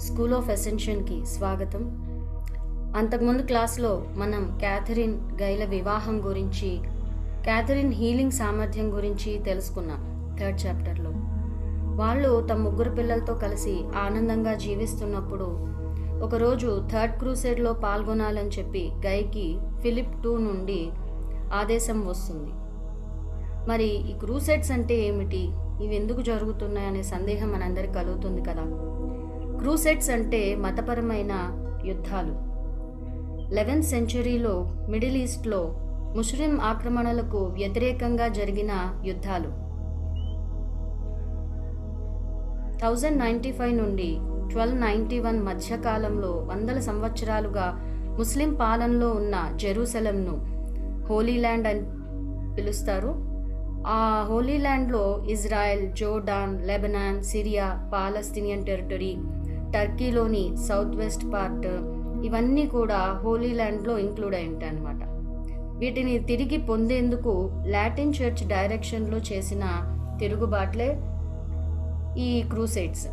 School of అసెన్షన్కి స్వాగతం. అంతకుముందు క్లాస్లో మనం క్యాథరిన్ గైల వివాహం గురించి, క్యాథరిన్ హీలింగ్ సామర్థ్యం గురించి తెలుసుకున్నాం. 3rd చాప్టర్లో వాళ్ళు తమ 3 పిల్లలతో కలిసి ఆనందంగా జీవిస్తున్నప్పుడు ఒకరోజు 3rd క్రూసేడ్లో పాల్గొనాలని చెప్పి గైకి ఫిలిప్ II నుండి ఆదేశం వస్తుంది. మరి ఈ క్రూసేడ్స్ అంటే ఏమిటి, ఇవి ఎందుకు జరుగుతున్నాయనే సందేహం మనందరికి కలుగుతుంది కదా. క్రూసేడ్స్ అంటే మతపరమైన యుద్ధాలు. 11th సెంచరీలో మిడిల్ ఈస్ట్లో ముస్లిం ఆక్రమణలకు వ్యతిరేకంగా జరిగిన యుద్ధాలు. 1095 నుండి 1291 మధ్యకాలంలో వందల సంవత్సరాలుగా ముస్లిం పాలనలో ఉన్న జెరూసలంను హోలీ ల్యాండ్ అని పిలుస్తారు. ఆ హోలీ ల్యాండ్లో Israel, Jordan, Lebanon, Syria, Palestinian territory, టర్కీలోని సౌత్ వెస్ట్ పార్ట్, ఇవన్నీ కూడా హోలీ ల్యాండ్లో ఇంక్లూడ్ అయి ఉంటాయి అన్నమాట. వీటిని తిరిగి పొందేందుకు లాటిన్ చర్చ్ డైరెక్షన్లో చేసిన తిరుగుబాట్లే ఈ crusades.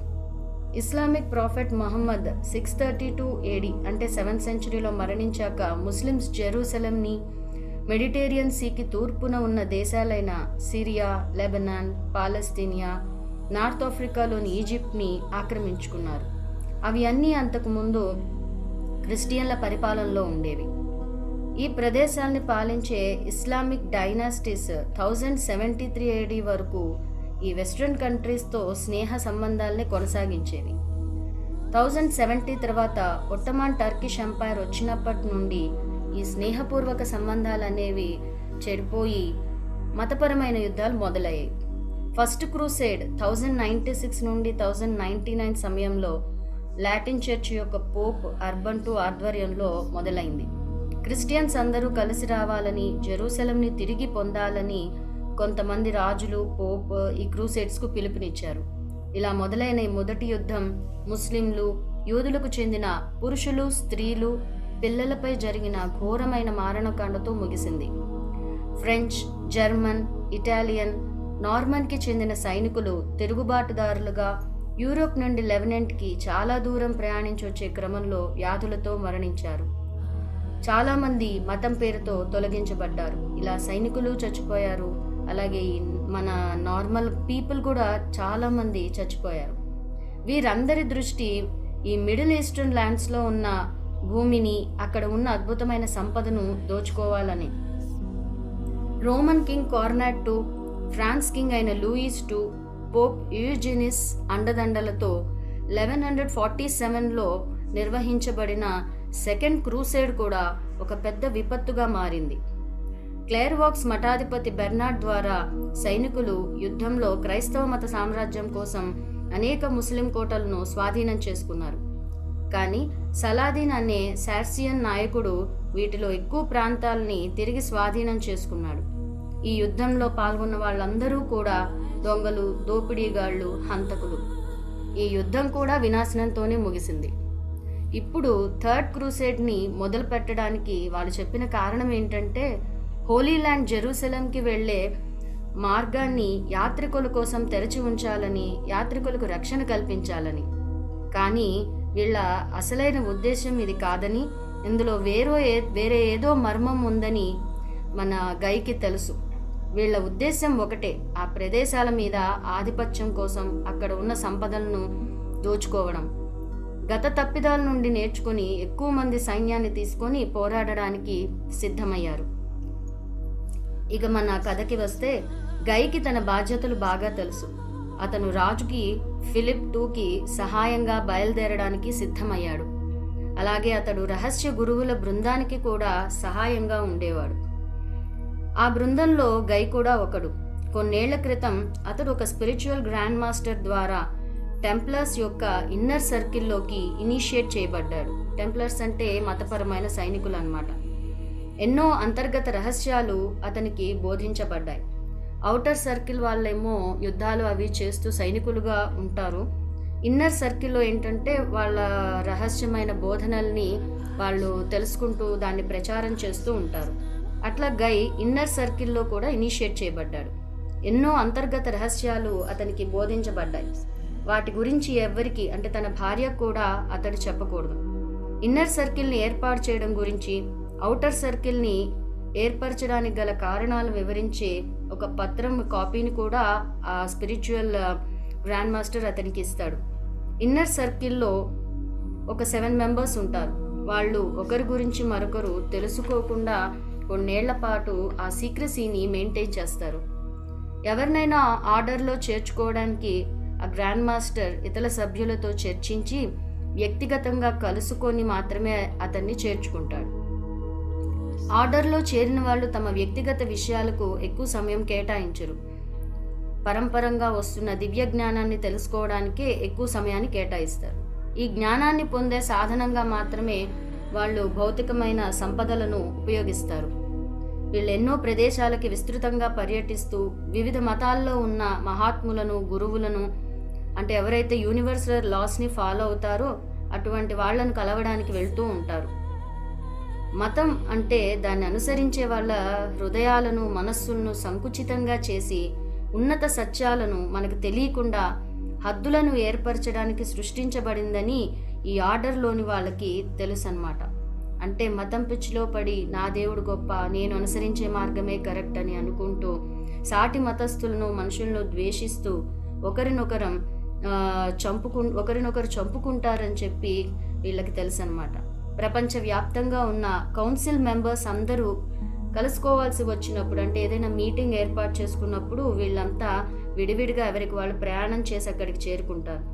Islamic prophet Muhammad 632 AD అంటే 7th సెంచరీలో మరణించాక ముస్లిమ్స్ జెరూసలంని మెడిటేరియన్ సీకి తూర్పున ఉన్న దేశాలైన సిరియా, లెబనాన్, పాలస్తీనియా, నార్త్ ఆఫ్రికాలోని ఈజిప్ట్ని ఆక్రమించుకున్నారు. అవి అన్నీ అంతకుముందు క్రిస్టియన్ల పరిపాలనలో ఉండేవి. ఈ ప్రదేశాల్ని పాలించే ఇస్లామిక్ డైనాసిటీస్ 1073 AD వరకు ఈ వెస్ట్రన్ కంట్రీస్తో స్నేహ సంబంధాలని కొనసాగించేవి. 1070 తర్వాత ఒట్టమాన్ టర్కిష్ ఎంపైర్ వచ్చినప్పటి నుండి ఈ స్నేహపూర్వక సంబంధాలు అనేవి చెడిపోయి మతపరమైన యుద్ధాలు మొదలయ్యాయి. ఫస్ట్ క్రూసేడ్ 1096 నుండి 1099 సమయంలో లాటిన్ చర్చ్ యొక్క పోప్ అర్బన్ II ఆధ్వర్యంలో మొదలైంది. క్రిస్టియన్స్ అందరూ కలిసి రావాలని, జెరూసలంని తిరిగి పొందాలని కొంతమంది రాజులు, పోప్ ఈ క్రూసేడ్స్కు పిలుపునిచ్చారు. ఇలా మొదలైన ఈ మొదటి యుద్ధం ముస్లింలు, యూదులకు చెందిన పురుషులు, స్త్రీలు, పిల్లలపై జరిగిన ఘోరమైన మారణకాండతో ముగిసింది. ఫ్రెంచ్, జర్మన్, ఇటాలియన్, నార్మన్కి చెందిన సైనికులు తిరుగుబాటుదారులుగా యూరోప్ నుండి లెబనాన్కి చాలా దూరం ప్రయాణించి వచ్చే క్రమంలో వ్యాధులతో మరణించారు. చాలామంది మతం పేరుతో తొలగించబడ్డారు. ఇలా సైనికులు చచ్చిపోయారు, అలాగే మన నార్మల్ పీపుల్ కూడా చాలామంది చచ్చిపోయారు. వీరందరి దృష్టి ఈ మిడిల్ ఈస్టర్న్ ల్యాండ్స్లో ఉన్న భూమిని, అక్కడ ఉన్న అద్భుతమైన సంపదను దోచుకోవాలని. Roman king Conrad II, France king అయిన లూయిస్ II, పోప్ యూజినిస్ అండదండలతో 1147లో నిర్వహించబడిన సెకండ్ క్రూసేడ్ కూడా ఒక పెద్ద విపత్తుగా మారింది. క్లేర్వాక్స్ మఠాధిపతి బెర్నార్డ్ ద్వారా సైనికులు యుద్ధంలో క్రైస్తవ మత సామ్రాజ్యం కోసం అనేక ముస్లిం కోటలను స్వాధీనం చేసుకున్నారు. కానీ సలాదీన్ అనే సార్సియన్ నాయకుడు వీటిలో ఎక్కువ ప్రాంతాలని తిరిగి స్వాధీనం చేసుకున్నాడు. ఈ యుద్ధంలో పాల్గొన్న వాళ్ళందరూ కూడా దొంగలు, దోపిడీగాళ్ళు, హంతకులు. ఈ యుద్ధం కూడా వినాశనంతోనే ముగిసింది. ఇప్పుడు 3rd క్రూసేడ్ని మొదలు పెట్టడానికి వాళ్ళు చెప్పిన కారణం ఏంటంటే, హోలీ ల్యాండ్ జెరూసలంకి వెళ్లే మార్గాన్ని యాత్రికుల కోసం తెరచి ఉంచాలని, యాత్రికులకు రక్షణ కల్పించాలని. కానీ వీళ్ళ అసలైన ఉద్దేశం ఇది కాదని, ఇందులో వేరే ఏదో మర్మం ఉందని మన గైకి తెలుసు. వీళ్ళ ఉద్దేశం ఒకటే, ఆ ప్రదేశాల మీద ఆధిపత్యం కోసం అక్కడ ఉన్న సంపదలను దోచుకోవడం. గత తప్పిదాల నుండి నేర్చుకుని ఎక్కువ మంది సైన్యాన్ని తీసుకొని పోరాడడానికి సిద్ధమయ్యారు. ఇక మన కథకి వస్తే, గైకి తన బాధ్యతలు బాగా తెలుసు. అతను రాజుకి ఫిలిప్ IIకి సహాయంగా బయలుదేరడానికి సిద్ధమయ్యాడు. అలాగే అతడు రహస్య గురువుల బృందానికి కూడా సహాయంగా ఉండేవాడు. ఆ బృందంలో గై కూడా ఒకడు. కొన్నేళ్ల క్రితం అతడు ఒక స్పిరిచువల్ గ్రాండ్ మాస్టర్ ద్వారా టెంప్లర్స్ యొక్క ఇన్నర్ సర్కిల్లోకి ఇనిషియేట్ చేయబడ్డాడు. టెంప్లర్స్ అంటే మతపరమైన సైనికులు అన్నమాట. ఎన్నో అంతర్గత రహస్యాలు అతనికి బోధించబడ్డాయి. ఔటర్ సర్కిల్ వాళ్ళేమో యుద్ధాలు అవి చేస్తూ సైనికులుగా ఉంటారు. ఇన్నర్ సర్కిల్లో ఏంటంటే వాళ్ళ రహస్యమైన బోధనల్ని వాళ్ళు తెలుసుకుంటూ దాన్ని ప్రచారం చేస్తూ ఉంటారు. అట్లా గై ఇన్నర్ సర్కిల్లో కూడా ఇనిషియేట్ చేయబడ్డాడు. ఎన్నో అంతర్గత రహస్యాలు అతనికి బోధించబడ్డాయి. వాటి గురించి ఎవ్వరికి అంటే తన భార్యకు కూడా అతడు చెప్పకూడదు. ఇన్నర్ సర్కిల్ని ఏర్పాటు చేయడం గురించి, ఔటర్ సర్కిల్ని ఏర్పరచడానికి గల కారణాలు వివరించే ఒక పత్రం కాపీని కూడా ఆ స్పిరిచువల్ గ్రాండ్ మాస్టర్ అతనికి ఇస్తాడు. ఇన్నర్ సర్కిల్లో ఒక 7 మెంబర్స్ ఉంటారు. వాళ్ళు ఒకరి గురించి మరొకరు తెలుసుకోకుండా కొన్నేళ్ల పాటు ఆ సీక్రసీని మెయింటైన్ చేస్తారు. ఎవరినైనా ఆర్డర్లో చేర్చుకోవడానికి ఆ గ్రాండ్ మాస్టర్ ఇతర సభ్యులతో చర్చించి వ్యక్తిగతంగా కలుసుకొని మాత్రమే అతన్ని చేర్చుకుంటాడు. ఆర్డర్లో చేరిన వాళ్ళు తమ వ్యక్తిగత విషయాలకు ఎక్కువ సమయం కేటాయించరు. పరంపరంగా వస్తున్న దివ్య జ్ఞానాన్ని తెలుసుకోవడానికే ఎక్కువ సమయాన్ని కేటాయిస్తారు. ఈ జ్ఞానాన్ని పొందే సాధనంగా మాత్రమే వాళ్ళు భౌతికమైన సంపదలను ఉపయోగిస్తారు. వీళ్ళు ఎన్నో ప్రదేశాలకి విస్తృతంగా పర్యటిస్తూ వివిధ మతాల్లో ఉన్న మహాత్ములను, గురువులను, అంటే ఎవరైతే యూనివర్సల్ లాస్ని ఫాలో అవుతారో అటువంటి వాళ్ళను కలవడానికి వెళ్తూ ఉంటారు. మతం అంటే దాన్ని అనుసరించే వాళ్ళ హృదయాలను, మనస్సులను సంకుచితంగా చేసి ఉన్నత సత్యాలను మనకు తెలియకుండా హద్దులను ఏర్పరచడానికి సృష్టించబడిందని ఈ ఆర్డర్లోని వాళ్ళకి తెలుసు అన్నమాట. అంటే మతం పిచ్చిలో పడి నా దేవుడు గొప్ప, నేను అనుసరించే మార్గమే కరెక్ట్ అని అనుకుంటూ సాటి మతస్థులను, మనుషులను ద్వేషిస్తూ ఒకరినొకరు చంపుకుంటారని చెప్పి వీళ్ళకి తెలుసు అన్నమాట. ప్రపంచవ్యాప్తంగా ఉన్న కౌన్సిల్ మెంబర్స్ అందరూ కలుసుకోవాల్సి వచ్చినప్పుడు, అంటే ఏదైనా మీటింగ్ ఏర్పాటు చేసుకున్నప్పుడు వీళ్ళంతా విడివిడిగా ఎవరికి వాళ్ళు ప్రయాణం చేసి అక్కడికి చేరుకుంటారు.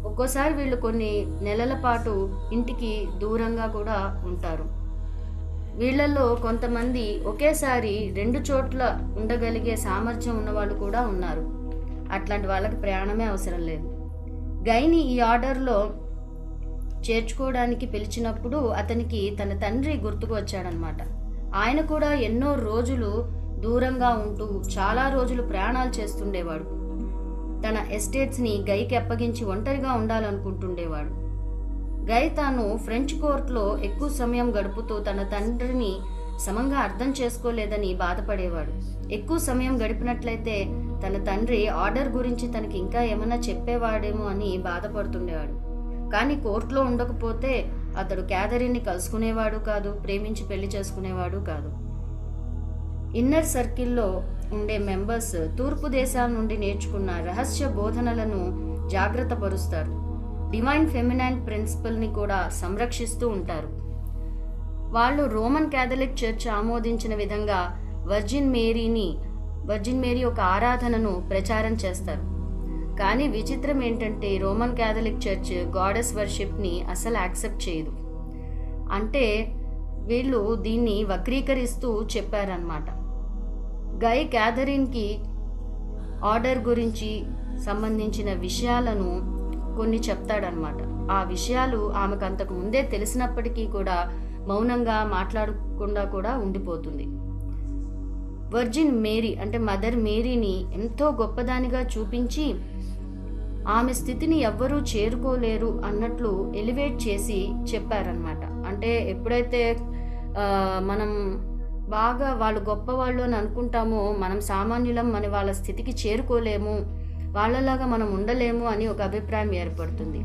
ఒక్కోసారి వీళ్ళు కొన్ని నెలల పాటు ఇంటికి దూరంగా కూడా ఉంటారు. వీళ్ళల్లో కొంతమంది ఒకేసారి 2 చోట్ల ఉండగలిగే సామర్థ్యం ఉన్నవాళ్ళు కూడా ఉన్నారు. అట్లాంటి వాళ్ళకి ప్రయాణమే అవసరం లేదు. గైని ఈ ఆర్డర్లో చేర్చుకోవడానికి పిలిచినప్పుడు అతనికి తన తండ్రి గుర్తుకు వచ్చాడనమాట. ఆయన కూడా ఎన్నో రోజులు దూరంగా ఉంటూ చాలా రోజులు ప్రయాణాలు చేస్తుండేవాడు. తన ఎస్టేట్స్ని గైకి అప్పగించి ఒంటరిగా ఉండాలనుకుంటుండేవాడు. గై తాను ఫ్రెంచ్ కోర్టులో ఎక్కువ సమయం గడుపుతూ తన తండ్రిని సమంగా అర్థం చేసుకోలేదని బాధపడేవాడు. ఎక్కువ సమయం గడిపినట్లయితే తన తండ్రి ఆర్డర్ గురించి తనకి ఇంకా ఏమైనా చెప్పేవాడేమో అని బాధపడుతుండేవాడు. కానీ కోర్టులో ఉండకపోతే అతడు క్యాథరిన్ని కలుసుకునేవాడు కాదు, ప్రేమించి పెళ్లి చేసుకునేవాడు కాదు. ఇన్నర్ సర్కిల్లో ఉండే మెంబర్స్ తూర్పు దేశాల నుండి నేర్చుకున్న రహస్య బోధనలను జాగ్రత్త పరుస్తారు. డివైన్ ఫెమినైన్ ప్రిన్సిపల్ని కూడా సంరక్షిస్తూ ఉంటారు. వాళ్ళు రోమన్ క్యాథలిక్ చర్చ్ ఆమోదించిన విధంగా వర్జిన్ మేరీ ఒక ఆరాధనను ప్రచారం చేస్తారు. కానీ విచిత్రం ఏంటంటే రోమన్ క్యాథలిక్ చర్చ్ గాడెస్ వర్షిప్ని అసలు యాక్సెప్ట్ చేయదు. అంటే వీళ్ళు దీన్ని వక్రీకరిస్తూ చెప్పారన్నమాట. గై క్యాథరిన్కి ఆర్డర్ గురించి సంబంధించిన విషయాలను కొన్ని చెప్తాడనమాట. ఆ విషయాలు ఆమెకు అంతకు ముందే తెలిసినప్పటికీ కూడా మౌనంగా మాట్లాడకుండా కూడా ఉండిపోతుంది. వర్జిన్ మేరీ అంటే మదర్ మేరీని ఎంతో గొప్పదానిగా చూపించి ఆమె స్థితిని ఎవ్వరూ చేరుకోలేరు అన్నట్లు ఎలివేట్ చేసి చెప్పారనమాట. అంటే ఎప్పుడైతే మనం బాగా వాళ్ళు గొప్పవాళ్ళు అని అనుకుంటామో మనం సామాన్యులం, మన వాళ్ళ స్థితికి చేరుకోలేము, వాళ్ళలాగా మనం ఉండలేము అని ఒక అభిప్రాయం ఏర్పడుతుంది.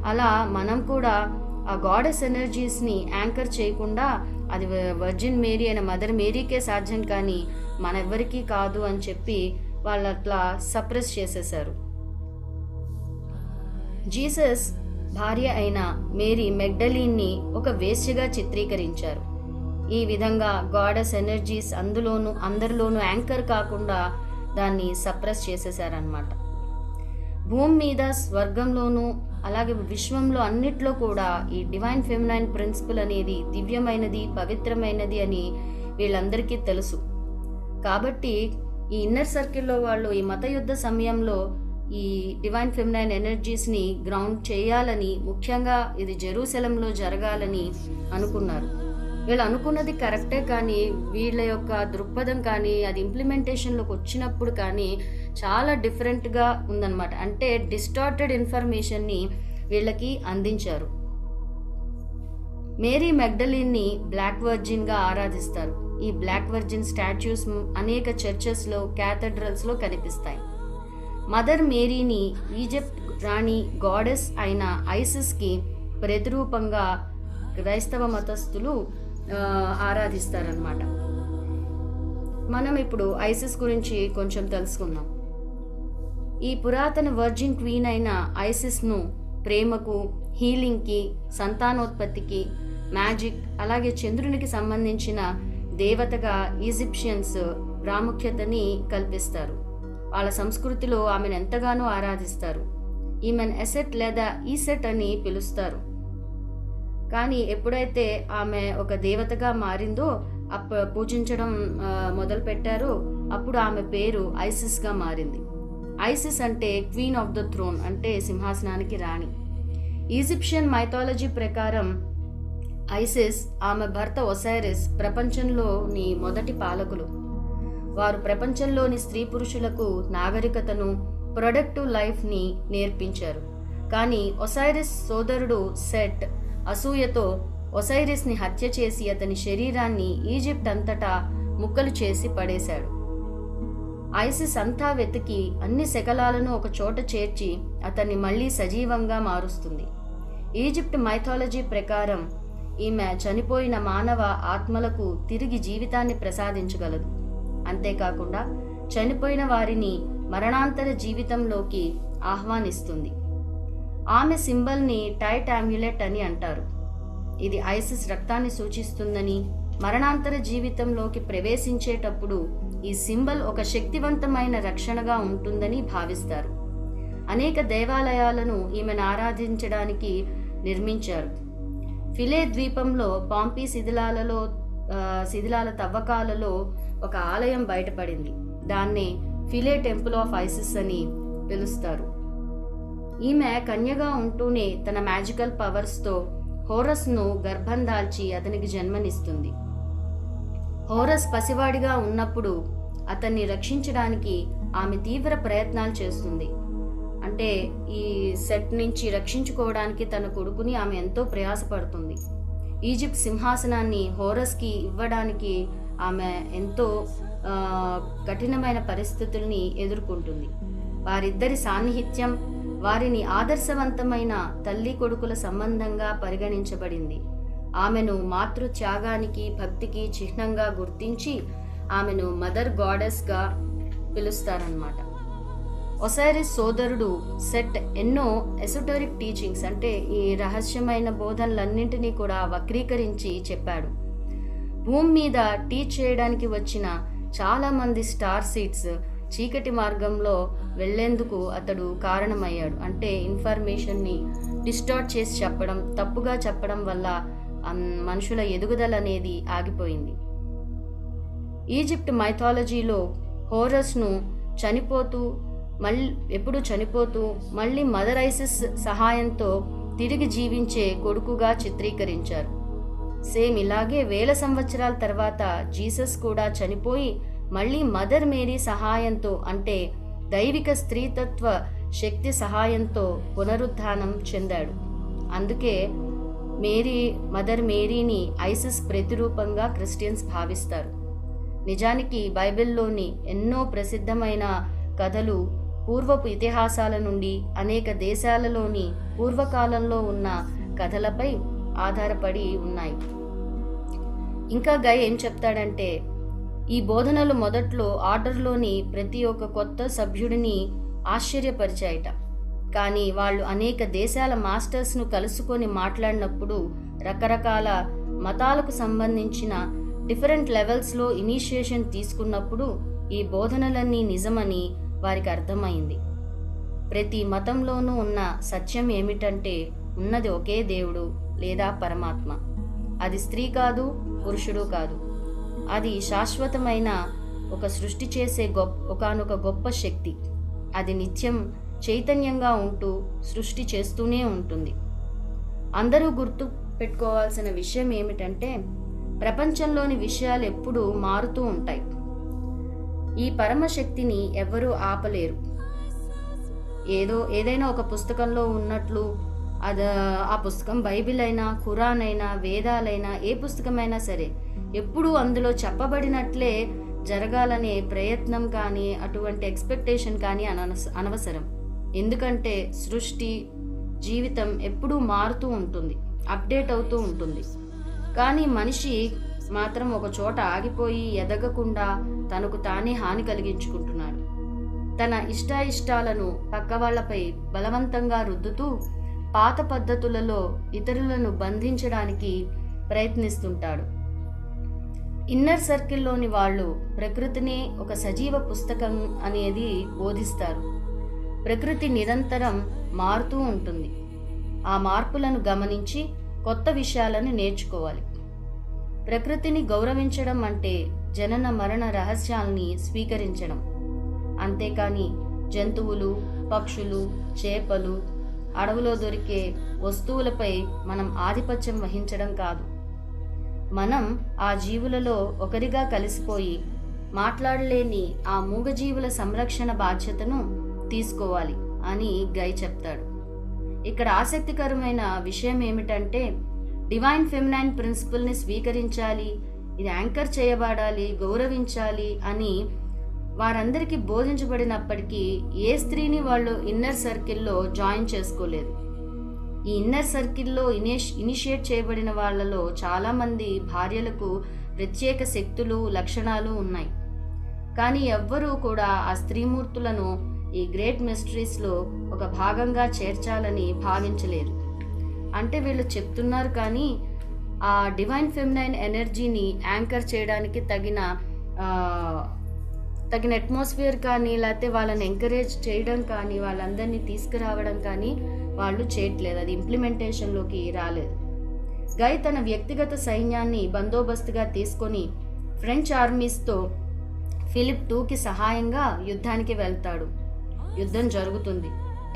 అలా మనం కూడా ఆ గాడెస్ ఎనర్జీస్ని యాంకర్ చేయకుండా అది వర్జిన్ మేరీ అయిన మదర్ మేరీకే సాధ్యం కానీ మనెవ్వరికీ కాదు అని చెప్పి వాళ్ళు అట్లా సప్రెస్ చేసేశారు. జీసస్ భార్య అయిన మేరీ మెగ్డలీన్ని ఒక వేశ్యగా చిత్రీకరించారు. ఈ విధంగా గాడెస్ ఎనర్జీస్ అందరిలోనూ యాంకర్ కాకుండా దాన్ని సప్రెస్ చేసేశారనమాట. భూమి మీద, స్వర్గంలోనూ అలాగే విశ్వంలో అన్నిట్లో కూడా ఈ డివైన్ ఫెమినైన్ ప్రిన్సిపల్ అనేది దివ్యమైనది, పవిత్రమైనది అని వీళ్ళందరికీ తెలుసు. కాబట్టి ఈ ఇన్నర్ సర్కిల్లో వాళ్ళు ఈ మత యుద్ధ సమయంలో ఈ డివైన్ ఫెమినైన్ ఎనర్జీస్ని గ్రౌండ్ చేయాలని, ముఖ్యంగా ఇది జెరూసలంలో జరగాలని అనుకున్నారు. వీళ్ళు అనుకున్నది కరెక్టే, కానీ వీళ్ళ యొక్క దృక్పథం కానీ అది ఇంప్లిమెంటేషన్లోకి వచ్చినప్పుడు కానీ చాలా డిఫరెంట్గా ఉందన్నమాట. అంటే డిస్టార్టెడ్ ఇన్ఫర్మేషన్ని వీళ్ళకి అందించారు. మేరీ మెగ్డలిన్ని బ్లాక్ వర్జిన్గా ఆరాధిస్తారు. ఈ బ్లాక్ వర్జిన్ స్టాచ్యూస్ అనేక చర్చెస్లో, క్యాథడ్రల్స్లో కనిపిస్తాయి. మదర్ మేరీని ఈజిప్ట్ రాణి గాడెస్ అయిన ఐసిస్కి ప్రతిరూపంగా క్రైస్తవ మతస్థులు ఆరాధిస్తారనమాట. మనం ఇప్పుడు ఐసిస్ గురించి కొంచెం తెలుసుకుందాం. ఈ పురాతన వర్జిన్ క్వీన్ అయిన ఐసిస్ను ప్రేమకు, హీలింగ్కి, సంతానోత్పత్తికి, మ్యాజిక్, అలాగే చంద్రునికి సంబంధించిన దేవతగా ఈజిప్షియన్స్ ప్రాముఖ్యతని కల్పిస్తారు. వాళ్ళ సంస్కృతిలో ఆమెను ఎంతగానో ఆరాధిస్తారు. ఈమెను ఎసెట్ లేదా ఈసెట్ అని పిలుస్తారు. కానీ ఎప్పుడైతే ఆమె ఒక దేవతగా మారిందో, పూజించడం మొదలుపెట్టారో, అప్పుడు ఆమె పేరు ఐసిస్గా మారింది. ఐసిస్ అంటే క్వీన్ ఆఫ్ ద థ్రోన్, అంటే సింహాసనానికి రాణి. ఈజిప్షియన్ మైథాలజీ ప్రకారం ఐసిస్, ఆమె భర్త ఒసైరిస్ ప్రపంచంలోని మొదటి పాలకులు. వారు ప్రపంచంలోని స్త్రీ పురుషులకు నాగరికతను, ప్రొడక్టివ్ లైఫ్ని నేర్పించారు. కానీ ఒసైరిస్ సోదరుడు సెట్ అసూయతో ఒసైరిస్ని హత్య చేసి అతని శరీరాన్ని ఈజిప్ట్ అంతటా ముక్కలు చేసి పడేశాడు. ఐసిస్ అంతా వెతికి అన్ని శకలాలను ఒక చోట చేర్చి అతన్ని మళ్లీ సజీవంగా మారుస్తుంది. ఈజిప్ట్ మైథాలజీ ప్రకారం ఈమె చనిపోయిన మానవ ఆత్మలకు తిరిగి జీవితాన్ని ప్రసాదించగలదు. అంతేకాకుండా చనిపోయిన వారిని మరణాంతర జీవితంలోకి ఆహ్వానిస్తుంది. ఆమె సింబల్ని టైట్ ఆమ్యులెట్ అని అంటారు. ఇది ఐసిస్ రక్తాన్ని సూచిస్తుందని, మరణాంతర జీవితంలోకి ప్రవేశించేటప్పుడు ఈ సింబల్ ఒక శక్తివంతమైన రక్షణగా ఉంటుందని భావిస్తారు. అనేక దేవాలయాలను ఈమెను ఆరాధించడానికి నిర్మించారు. ఫిలే ద్వీపంలో పాంపీ శిథిలాల తవ్వకాలలో ఒక ఆలయం బయటపడింది. దాన్నే ఫిలే టెంపుల్ ఆఫ్ ఐసిస్ అని పిలుస్తారు. ఈమె కన్యగా ఉంటూనే తన మ్యాజికల్ పవర్స్తో హోరస్ను గర్భం దాల్చి అతనికి జన్మనిస్తుంది. హోరస్ పసివాడిగా ఉన్నప్పుడు అతన్ని రక్షించడానికి ఆమె తీవ్ర ప్రయత్నాలు చేస్తుంది. అంటే ఈ సెట్ నుంచి రక్షించుకోవడానికి తన కొడుకుని ఆమె ఎంతో ప్రయాసపడుతుంది. ఈజిప్ట్ సింహాసనాన్ని హోరస్కి ఇవ్వడానికి ఆమె ఎంతో కఠినమైన పరిస్థితుల్ని ఎదుర్కొంటుంది. వారిద్దరి సాన్నిహిత్యం వారిని ఆదర్శవంతమైన తల్లి కొడుకుల సంబంధంగా పరిగణించబడింది. ఆమెను మాతృత్యాగానికి, భక్తికి చిహ్నంగా గుర్తించి ఆమెను మదర్ గాడెస్గా పిలుస్తారన్నమాట. ఒసైరిస్ సోదరుడు సెట్ ఎన్నో ఎసోటరిక్ టీచింగ్స్, అంటే ఈ రహస్యమైన బోధనలన్నింటినీ కూడా వక్రీకరించి చెప్పాడు. భూమి మీద టీచ్ చేయడానికి వచ్చిన చాలామంది స్టార్ సీడ్స్ చీకటి మార్గంలో వెళ్లేందుకు అతడు కారణమయ్యాడు. అంటే ఇన్ఫర్మేషన్ని డిస్టార్ట్ చేసి చెప్పడం, తప్పుగా చెప్పడం వల్ల మనుషుల ఎదుగుదల అనేది ఆగిపోయింది. ఈజిప్ట్ మైథాలజీలో హోరస్ను ఎప్పుడు చనిపోతూ మళ్ళీ మదర్ ఐసిస్ సహాయంతో తిరిగి జీవించే కొడుకుగా చిత్రీకరించారు. సేమ్ ఇలాగే 1000 సంవత్సరాల తర్వాత జీసస్ కూడా చనిపోయి మళ్ళీ మదర్ మేరీ సహాయంతో, అంటే దైవిక స్త్రీతత్వ శక్తి సహాయంతో పునరుద్ధానం చెందాడు. అందుకే మదర్ మేరీని ఐసిస్ ప్రతిరూపంగా క్రిస్టియన్స్ భావిస్తారు. నిజానికి బైబిల్లోని ఎన్నో ప్రసిద్ధమైన కథలు పూర్వపు ఇతిహాసాల నుండి, అనేక దేశాలలోని పూర్వకాలంలో ఉన్న కథలపై ఆధారపడి ఉన్నాయి. ఇంకా గై ఏం చెప్తాడంటే, ఈ బోధనలు మొదట్లో ఆర్డర్లోని ప్రతి ఒక్క కొత్త సభ్యుడిని ఆశ్చర్యపరిచాయట. కానీ వాళ్ళు అనేక దేశాల మాస్టర్స్ను కలుసుకొని మాట్లాడినప్పుడు, రకరకాల మతాలకు సంబంధించిన డిఫరెంట్ లెవెల్స్లో ఇనిషియేషన్ తీసుకున్నప్పుడు ఈ బోధనలన్నీ నిజమని వారికి అర్థమైంది. ప్రతి మతంలోనూ ఉన్న సత్యం ఏమిటంటే, ఉన్నది ఒకే దేవుడు లేదా పరమాత్మ. అది స్త్రీ కాదు, పురుషుడు కాదు. అది శాశ్వతమైన ఒక సృష్టి చేసే ఒకానొక గొప్ప శక్తి. అది నిత్యం చైతన్యంగా ఉంటూ సృష్టి చేస్తూనే ఉంటుంది. అందరూ గుర్తు పెట్టుకోవాల్సిన విషయం ఏమిటంటే, ప్రపంచంలోని విషయాలు ఎప్పుడూ మారుతూ ఉంటాయి. ఈ పరమశక్తిని ఎవ్వరూ ఆపలేరు. ఏదైనా ఒక పుస్తకంలో ఉన్నట్లు ఆ పుస్తకం బైబిల్ అయినా, ఖురాన్ అయినా, వేదాలైనా, ఏ పుస్తకమైనా సరే, ఎప్పుడూ అందులో చెప్పబడినట్లే జరగాలనే ప్రయత్నం కానీ, అటువంటి ఎక్స్పెక్టేషన్ కానీ అనవసరం. ఎందుకంటే సృష్టి, జీవితం ఎప్పుడూ మారుతూ ఉంటుంది, అప్డేట్ అవుతూ ఉంటుంది. కానీ మనిషి మాత్రం ఒక చోట ఆగిపోయి ఎదగకుండా తనకు తానే హాని కలిగించుకుంటున్నాడు. తన ఇష్టాయిష్టాలను పక్క వాళ్లపై బలవంతంగా రుద్దుతూ పాత పద్ధతులలో ఇతరులను బంధించడానికి ప్రయత్నిస్తుంటాడు. ఇన్నర్ సర్కిల్లోని వాళ్ళు ప్రకృతిని ఒక సజీవ పుస్తకం అనేది బోధిస్తారు. ప్రకృతి నిరంతరం మారుతూ ఉంటుంది. ఆ మార్పులను గమనించి కొత్త విషయాలను నేర్చుకోవాలి. ప్రకృతిని గౌరవించడం అంటే జనన మరణ రహస్యాల్ని స్వీకరించడం. అంతేకాని జంతువులు, పక్షులు, చేపలు, అడవులో దొరికే వస్తువులపై మనం ఆధిపత్యం వహించడం కాదు. మనం ఆ జీవులలో ఒకరిగా కలిసిపోయి మాట్లాడలేని ఆ మూగజీవుల సంరక్షణ బాధ్యతను తీసుకోవాలి అని గై చెప్తాడు. ఇక్కడ ఆసక్తికరమైన విషయం ఏమిటంటే డివైన్ ఫెమినైన్ ప్రిన్సిపల్ని స్వీకరించాలి, ఇది యాంకర్ చేయబడాలి, గౌరవించాలి అని వారందరికీ బోధించబడినప్పటికీ ఏ స్త్రీని వాళ్ళు ఇన్నర్ సర్కిల్లో జాయిన్ చేసుకోలేదు. ఈ ఇన్నర్ సర్కిల్లో ఇనిషియేట్ చేయబడిన వాళ్ళలో చాలామంది భార్యలకు ప్రత్యేక శక్తులు, లక్షణాలు ఉన్నాయి. కానీ ఎవ్వరూ కూడా ఆ స్త్రీమూర్తులను ఈ గ్రేట్ మిస్టరీస్లో ఒక భాగంగా చేర్చాలని భావించలేదు. అంటే వీళ్ళు చెప్తున్నారు కానీ ఆ డివైన్ ఫెమినైన్ ఎనర్జీని యాంకర్ చేయడానికి తగిన అట్మాస్ఫియర్ కానీ, లేకపోతే వాళ్ళని ఎంకరేజ్ చేయడం కానీ, వాళ్ళందరినీ తీసుకురావడం కానీ వాళ్ళు చేయట్లేదు. అది ఇంప్లిమెంటేషన్లోకి రాలేదు. గై తన వ్యక్తిగత సైన్యాన్ని బందోబస్తుగా తీసుకొని ఫ్రెంచ్ ఆర్మీస్తో ఫిలిప్ IIకి సహాయంగా యుద్ధానికి వెళ్తాడు. యుద్ధం జరుగుతుంది.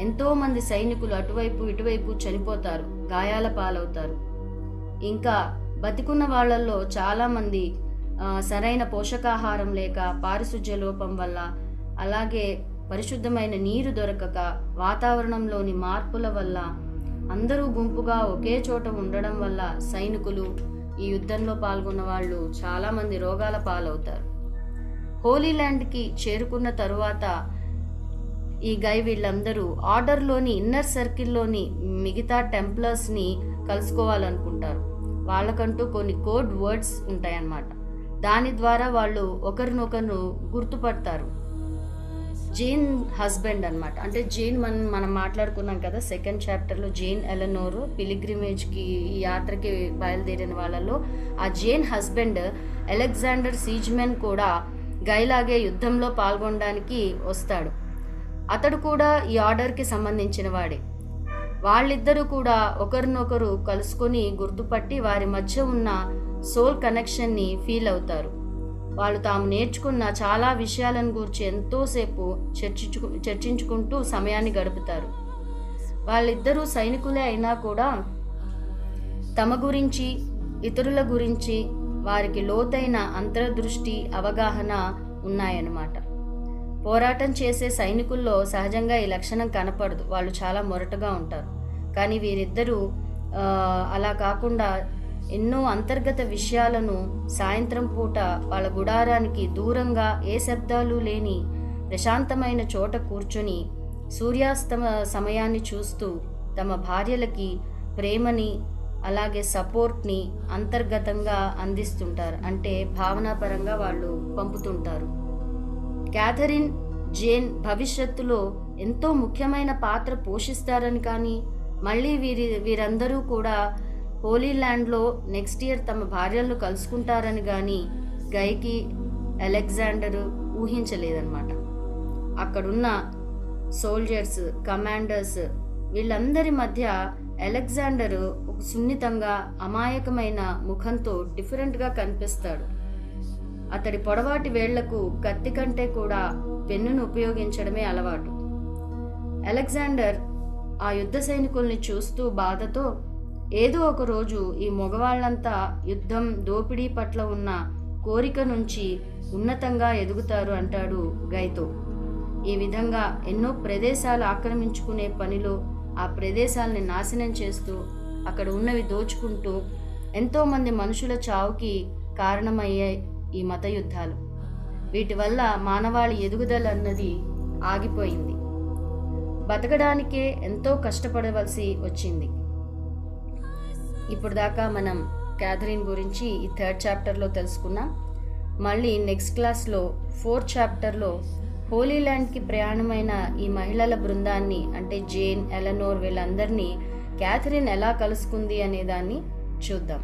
ఎంతోమంది సైనికులు అటువైపు ఇటువైపు చనిపోతారు, గాయాల పాలవుతారు. ఇంకా బతికున్న వాళ్ళల్లో చాలామంది సరైన పోషకాహారం లేక, పారిశుధ్య లోపం వల్ల, అలాగే పరిశుద్ధమైన నీరు దొరకక, వాతావరణంలోని మార్పుల వల్ల, అందరూ గుంపుగా ఒకే చోట ఉండడం వల్ల సైనికులు, ఈ యుద్ధంలో పాల్గొన్న వాళ్ళు చాలామంది రోగాల పాలవుతారు. హోలీ ల్యాండ్కి చేరుకున్న తరువాత ఈ గై వీళ్ళందరూ ఆర్డర్లోని ఇన్నర్ సర్కిల్లోని మిగతా టెంప్లర్స్ని కలుసుకోవాలనుకుంటారు. వాళ్ళకంటూ కొన్ని కోడ్ వర్డ్స్ ఉంటాయన్నమాట. దాని ద్వారా వాళ్ళు ఒకరినొకరు గుర్తుపడతారు. జేన్ హస్బెండ్ అనమాట. అంటే జేన్ మనం మాట్లాడుకున్నాం కదా సెకండ్ చాప్టర్లో, జేన్ ఎలనోరు పిలిగ్రిమేజ్కి, ఈ యాత్రకి బయలుదేరిన వాళ్ళలో ఆ జేన్ హస్బెండ్ అలెగ్జాండర్ సీజ్మెన్ కూడా గైలాగే యుద్ధంలో పాల్గొనడానికి వస్తాడు. అతడు కూడా ఈ ఆర్డర్కి సంబంధించిన వాడే. వాళ్ళిద్దరూ కూడా ఒకరినొకరు కలుసుకొని గుర్తుపట్టి వారి మధ్య ఉన్న సోల్ కనెక్షన్ని ఫీల్ అవుతారు. వాళ్ళు తాము నేర్చుకున్న చాలా విషయాలను గురించి ఎంతోసేపు చర్చించుకుంటూ సమయాన్ని గడుపుతారు. వాళ్ళిద్దరూ సైనికులే అయినా కూడా తమ గురించి, ఇతరుల గురించి వారికి లోతైన అంతర్దృష్టి, అవగాహన ఉన్నాయన్నమాట. పోరాటం చేసే సైనికుల్లో సహజంగా ఈ లక్షణం కనపడదు. వాళ్ళు చాలా మొరటుగా ఉంటారు. కానీ వీరిద్దరూ అలా కాకుండా ఎన్నో అంతర్గత విషయాలను సాయంత్రం పూట వాళ్ళ గుడారానికి దూరంగా ఏ శబ్దాలు లేని ప్రశాంతమైన చోట కూర్చొని సూర్యాస్తమ సమయాన్ని చూస్తూ తమ భార్యలకి ప్రేమని, అలాగే సపోర్ట్ని అంతర్గతంగా అందిస్తుంటారు. అంటే భావనాపరంగా వాళ్ళు పంపుతుంటారు. క్యాథరిన్, జేన్ భవిష్యత్తులో ఎంతో ముఖ్యమైన పాత్ర పోషిస్తారని, కానీ మళ్ళీ వీరందరూ కూడా హోలీ ల్యాండ్లో నెక్స్ట్ ఇయర్ తమ భార్యలను కలుసుకుంటారని కానీ గైకి అలెగ్జాండర్ ఊహించలేదన్నమాట. అక్కడున్న సోల్జర్స్, కమాండర్స్ వీళ్ళందరి మధ్య అలెగ్జాండర్ ఒక సున్నితంగా, అమాయకమైన ముఖంతో డిఫరెంట్గా కనిపిస్తాడు. అతడి పొడవాటి వేళ్లకు కత్తి కంటే కూడా పెన్నును ఉపయోగించడమే అలవాటు. అలెగ్జాండర్ ఆ యుద్ధ సైనికుల్ని చూస్తూ బాధతో, ఏదో ఒక రోజు ఈ మగవాళ్లంతా యుద్ధం, దోపిడీ పట్ల ఉన్న కోరిక నుంచి ఉన్నతంగా ఎదుగుతారు అంటాడు గైతో. ఈ విధంగా ఎన్నో ప్రదేశాలు ఆక్రమించుకునే పనిలో ఆ ప్రదేశాలని నాశనం చేస్తూ, అక్కడ ఉన్నవి దోచుకుంటూ ఎంతోమంది మనుషుల చావుకి కారణమయ్యాయి ఈ మత యుద్ధాలు. వీటి వల్ల మానవాళి ఎదుగుదల అన్నది ఆగిపోయింది. బతకడానికే ఎంతో కష్టపడవలసి వచ్చింది. ఇప్పుడు దాకా మనం క్యాథరిన్ గురించి ఈ 3rd చాప్టర్లో తెలుసుకున్నాం. మళ్ళీ నెక్స్ట్ క్లాస్లో 4th చాప్టర్లో హోలీ ల్యాండ్కి ప్రయాణమైన ఈ మహిళల బృందాన్ని, అంటే జేన్, ఎలనోర్, వీళ్ళందరినీ క్యాథరిన్ ఎలా కలుసుకుంది అనే దాన్ని చూద్దాం.